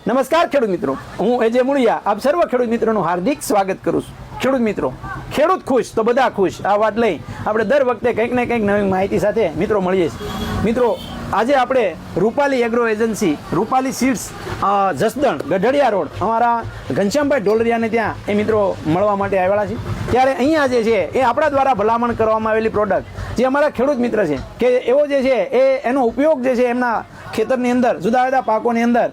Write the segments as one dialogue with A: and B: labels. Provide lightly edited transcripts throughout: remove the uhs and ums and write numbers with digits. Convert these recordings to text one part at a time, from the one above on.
A: નમસ્કાર ખેડૂત મિત્રો, હું એજે મુળિયા આપ સર્વ ખેડૂત મિત્રોનું હાર્દિક સ્વાગત કરું છું. ખેડૂત મિત્રો, ખેડૂત ખુશ તો બધા ખુશ, આ વાત લઈ આપણે દર વખતે કંઈક ને કંઈક નવી માહિતી સાથે મિત્રો મળીએ છીએ. મિત્રો, આજે આપણે Rupali agro agency, Rupali seeds, Jasdan Gadhadiya road, અમારા ઘનશ્યામભાઈ ઢોલરિયાને ત્યાં એ મિત્રો મળવા માટે આવેલા છે. ત્યારે અહીંયા જે છે એ આપણા દ્વારા ભલામણ કરવામાં આવેલી પ્રોડક્ટ જે અમારા ખેડૂત મિત્ર છે કે એવો જે છે એનો ઉપયોગ જે છે એમના ખેતરની અંદર જુદા જુદા પાકોની અંદર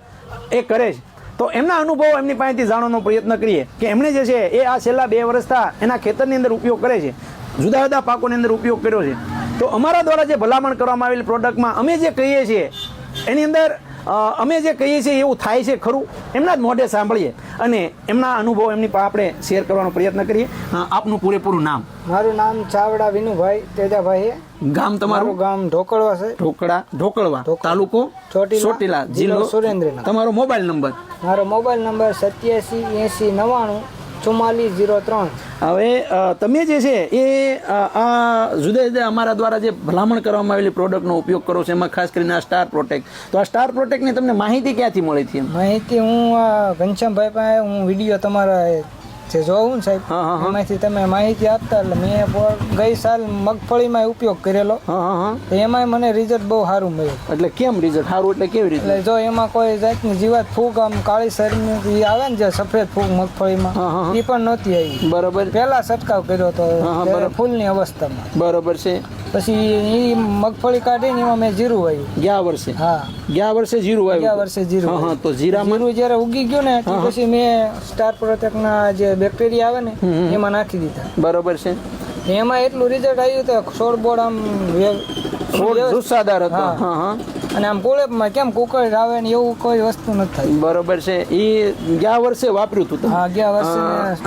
A: એ કરે છે. તો એમના અનુભવો એમની પાસેથી જાણવાનો પ્રયત્ન કરીએ કે એમણે જે છે એ આ છેલ્લા 2 વર્ષથી એના ખેતરની અંદર ઉપયોગ કરે છે, જુદા જુદા પાકોની અંદર ઉપયોગ કર્યો છે. તો અમારા દ્વારા જે ભલામણ કરવામાં આવેલી પ્રોડક્ટમાં અમે જે કહીએ છીએ એની અંદર અમે જે કહીએ છીએ એવું થાય છે ખરું, એમના જ મોઢે સાંભળીએ અને એમના અનુભવ એમની આપણે શેર કરવાનો પ્રયત્ન કરીએ. આપનું પૂરેપૂરું નામ?
B: મારું નામ ચાવડા વિનુભાઈ તેજાભાઈ.
A: ગામ તમારું?
B: ગામ ઢોકળવા છે.
A: ઢોકળવા, તાલુકો ચોટીલા, જિલ્લો સુરેન્દ્રનગર. તમારો મોબાઈલ નંબર?
B: મારો મોબાઈલ નંબર 8780904403.
A: હવે તમે જે છે એ આ જુદા જુદા અમારા દ્વારા જે ભલામણ કરવામાં આવેલી પ્રોડક્ટનો ઉપયોગ કરો છો, એમાં ખાસ કરીને આ સ્ટાર પ્રોટેક્ટ, તો આ સ્ટાર પ્રોટેક્ટની તમને માહિતી ક્યાંથી મળી હતી?
B: માહિતી હું ઘનશ્યામભાઈ પાસે હું વિડીયો તમારા જે જોઉં સાહેબ, એમાંથી તમે માહિતી આપતા એટલે મેં ગઈ સાલ મગફળીમાં ઉપયોગ કરેલો. એમાં મને રિઝલ્ટ બહુ સારું મળ્યું. એટલે
A: કેમ રિઝલ્ટ સારું? એટલે કેવી રીતે?
B: એટલે જો એમાં કોઈ જાતની જીવાત ફૂગ આમ કાળી શરીરની આવે ને જે સફેદ ફૂગ મગફળીમાં, એ પણ નહોતી આવી. બરોબર. પહેલા છંટકાવ કર્યો હતો ફૂલની અવસ્થામાં. બરોબર છે. પછી એ મગફળી કાઢીને એમાં મેં જીરું વાવ્યું ગયા વર્ષે. ગયા વર્ષે જીરું વાવ્યું. ગયા વર્ષે જીરું. તો જીરું જયારે ઉગી ગયું ને પછી મેં સ્ટાર પ્રોટેક્ટના જે બેક્ટેરિયા આવે ને એમાં નાખી દીધા. બરોબર છે. એમાં એટલું રિઝલ્ટ આવ્યું તો છોડ બોડ આમ જુસ્સાદાર હતો અને આમ કોળેપમાં કેમ કુકળ આવે ને એવું કોઈ વસ્તુ નથી થઈ. બરોબર છે. એ ગયા વર્ષે વાપર્યું હતું? હા, ગયા વર્ષે.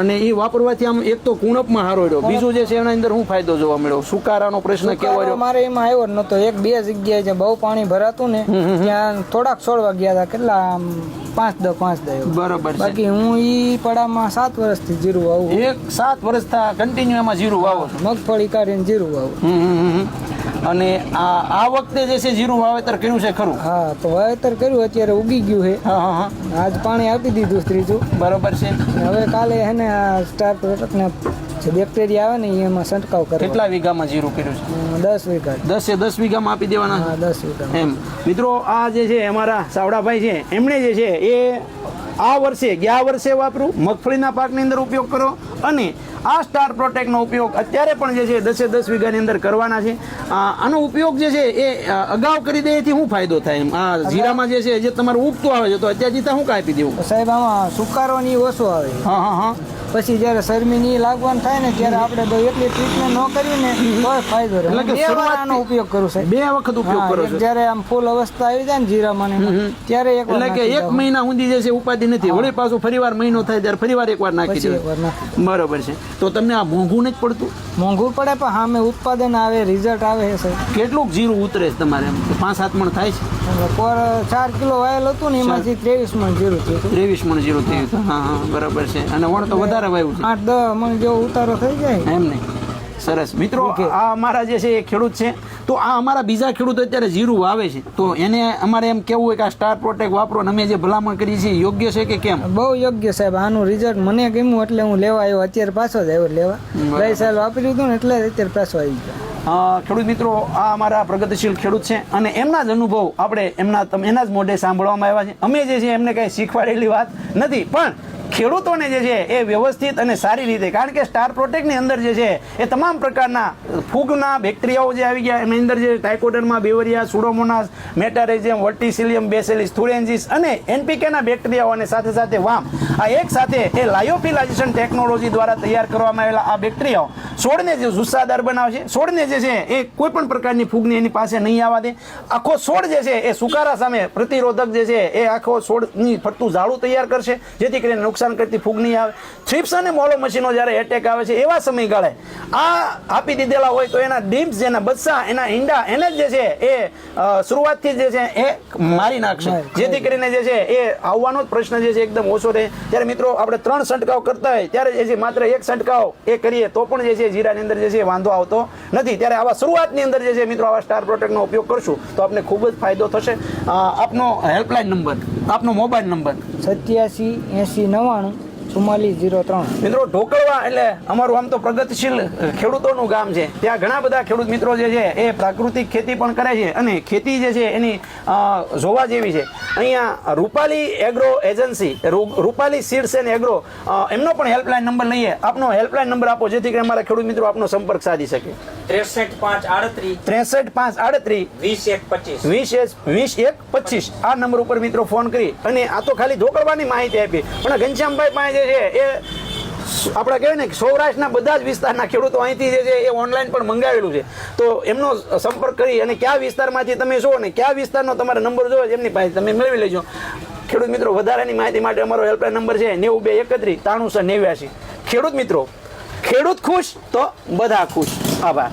B: અને એ વાપરવાથી આમ એક તો કુણપમાં હારો રહ્યો, બીજું જે છે એના અંદર શું ફાયદો જોવા મળ્યો? સુકારાનો પ્રશ્ન કેવો રહ્યો? મારે એમાં આવ્યો જ નતો. 1-2 જગ્યાએ જે બહુ પાણી ભરાતું ને ત્યાં થોડાક છોડવા ગયા હતા, કેટલા આમ 5-10. બરોબર. બાકી હું ઈ પડામાં 7 વર્ષથી જીરું વાવું. 7 વર્ષથી કન્ટિન્યુ એમાં જીરું વાવો? મગફળી કાઢીને જીરું વાવું. અને આ વખતે જે છે જીરું વાવેતર કર્યું છે ખરું? હા, તો વાવેતર કર્યું, અત્યારે ઉગી ગયું છે. આજ પાણી આપી દીધું 3. બરોબર છે. હવે કાલે એને આ સ્ટાર પ્રોટેક્ટને જે બેક્ટેરિયા આવે ને એમાં છંટકાવ કરે. કેટલા વીઘામાં જીરું કર્યું છે? 10 વીઘા. 10 વીઘામાં આપી દેવાના? હા, 10 વીઘા. એમ મિત્રો, આ જે છે અમારા સાવડાભાઈ છે, એમણે જે છે એ આ વર્ષે ગયા વર્ષે વાપરું, મગફળીના પાકની અંદર ઉપયોગ કરો અને આ સ્ટાર પ્રોટેક્ટનો ઉપયોગ અત્યારે પણ જે છે 10 વીઘાની અંદર કરવાના છે. આનો ઉપયોગ જે છે એ અગાઉ કરી દે એથી શું ફાયદો થાય? એમ આ જીરામાં જે છે જે તમારું ઉગતું આવે છે તો અત્યારે જીતા શું કાપી દેવું? સાહેબ, આમાં સુકારો ની ઓછો આવે. પછી જયારે શરમી લાગવાનું થાય ને ત્યારે આપણે એટલી ટ્રીટમેન્ટ ન કરીએ ને તો ફાયદો રહે. એટલે આનો ઉપયોગ કરું છે 2 વખત ઉપયોગ કરો છો? જયારે આમ ફૂલ અવસ્થા આવી જાય ને જીરામાં ત્યારે એટલે કે 1 મહિના સુધી જે છે ઉપાધિ નથી, વળી પાછું ફરીવાર મહિનો થાય ત્યારે ફરીવાર એકવાર નાખી દેવું. બરોબર છે. તો તમને આ મોંઘું નથી પડતું? મોંઘું પડે પણ હા, મેં ઉત્પાદન આવે, રિઝલ્ટ આવે છે. કેટલું જીરું ઉતરે છે તમારે? 5-7 મણ થાય છે? 4 કિલો વાયેલ હતું ને એમાંથી 23 મણ જીરું થયું. 23 મણ જીરું થયું. હા, બરાબર છે. અને વણ તો વધારે વાવ્યું છે? 8-10 મણ જેવો ઉતારો થઈ જાય એમ ને. સરસ. મિત્રો, આ અમારા જે છે એ ખેડૂત છે, તો આ અમારા બીજા ખેડૂતો અત્યારે જીરું વાવે છે, તો એને અમારે એમ કેવું હોય કે આ સ્ટાર પ્રોટેક્ટ વાપરો, અમે જે ભલામણ કરી છે યોગ્ય છે કે કેમ? બહુ યોગ્ય સાહેબ. આનું રિઝલ્ટ મને ગમ્યું એટલે હું લેવા આવ્યો. અત્યારે પાછો જ આવ્યો લેવા. ગઈ સાલ વાપર્યું હતું ને એટલે અત્યારે પાછો આવી ગયો. ખેડૂત મિત્રો, આ અમારા પ્રગતિશીલ ખેડૂત છે અને એમના જ અનુભવ આપણે એના જ મોઢે સાંભળવામાં આવ્યા છે. અમે જે છે એમને કંઈ શીખવાડેલી વાત નથી, પણ ખેડૂતોને જે છે એ વ્યવસ્થિત અને સારી રીતે, કારણ કે સ્ટાર પ્રોટેક્ટની અંદર જે છે એ તમામ પ્રકારના ફૂગના બેક્ટેરિયાઓ જે આવી ગયા, એની અંદર જે ટાઇકોડર્મા, બેવરિયા, સુડોમોનાસ, મેટારેઝિયમ, વર્ટિસિલિયમ, બેસેલિસ થુરેન્જીસ અને એનપીકેના બેક્ટેરિયાઓ અને સાથે સાથે વામ, આ એક સાથે એ લાયોફિલાઇઝેશન ટેકનોલોજી દ્વારા તૈયાર કરવામાં આવેલા આ બેક્ટેરિયાઓ છોડને જે જુસ્સાદાર બનાવશે, છોડને જે છે એ કોઈ પણ પ્રકારની ફૂગની એની પાસે નહીં આવવા દે. આખો છોડ જે છે એ સુકારા સામે પ્રતિરોધક જે છે એ આખો છોડની ફરતું ઝાડું તૈયાર કરશે, જેથી કરીને નુકસાન કરતી ફૂગ નહીં આવે. થ્રિપ્સ અને મોલો મશીનો જ્યારે એટેક આવે છે એવા સમયગાળે આ આપી દીધેલા હોય તો એના ડીમ્સ, જેના બચ્ચા, એના ઈંડા, એને જે છે એ શરૂઆતથી જે છે એ મારી નાખશે, જેથી કરીને જે છે એ આવવાનો જ પ્રશ્ન જે છે એકદમ ઓછો રહે. ત્યારે મિત્રો, આપણે 3 છંટકાવ કરતા હોય ત્યારે જે છે માત્ર 1 છંટકાવ એ કરીએ તો પણ જે છે
A: છે જીરાની અંદર જે છે વાંધો આવતો નથી. ત્યારે આવા શરૂઆતની અંદર જે છે મિત્રો આવા સ્ટાર પ્રોટેક્ટનો ઉપયોગ કરશું તો આપને ખૂબ જ ફાયદો થશે. આપનો હેલ્પલાઇન નંબર, આપનો મોબાઈલ નંબર
B: 8780944403.
A: મિત્રો ઢોકળવા એટલે અમારું આમ તો પ્રગતિશીલ ખેડૂતોનું ગામ છે. ત્યાં ઘણા બધા ખેડૂત મિત્રો જે છે એ પ્રાકૃતિક ખેતી પણ કરે છે અને ખેતી જે છે એની જોવા જેવી છે. અહીંયા Rupali agro agency, Rupali seeds and agro, એમનો પણ હેલ્પલાઇન નંબર લઈએ. આપનો હેલ્પલાઇન નંબર આપો જેથી કરીને અમારા ખેડૂત મિત્રો આપનો સંપર્ક સાધી શકે. 63 538 20 125 આ નંબર ઉપર મિત્રો ફોન કરી અને આ તો ખાલી ઢોકળવાની માહિતી આપી, પણ ઘનશ્યામભાઈ પાસે જે છે એ આપણે કહેવાય ને સૌરાષ્ટ્રના બધા જ વિસ્તારના ખેડૂતો અહીંથી જે છે એ ઓનલાઈન પણ મંગાવેલું છે. તો એમનો સંપર્ક કરી અને કયા વિસ્તારમાંથી તમે છો ને કયા વિસ્તારનો તમારે નંબર જોવે એમની પાસે તમે મેળવી લેજો. ખેડૂત મિત્રો વધારાની માહિતી માટે અમારો હેલ્પલાઇન નંબર છે 9231 93 9389. ખેડૂત મિત્રો, ખેડૂત ખુશ તો બધા ખુશ. આભાર.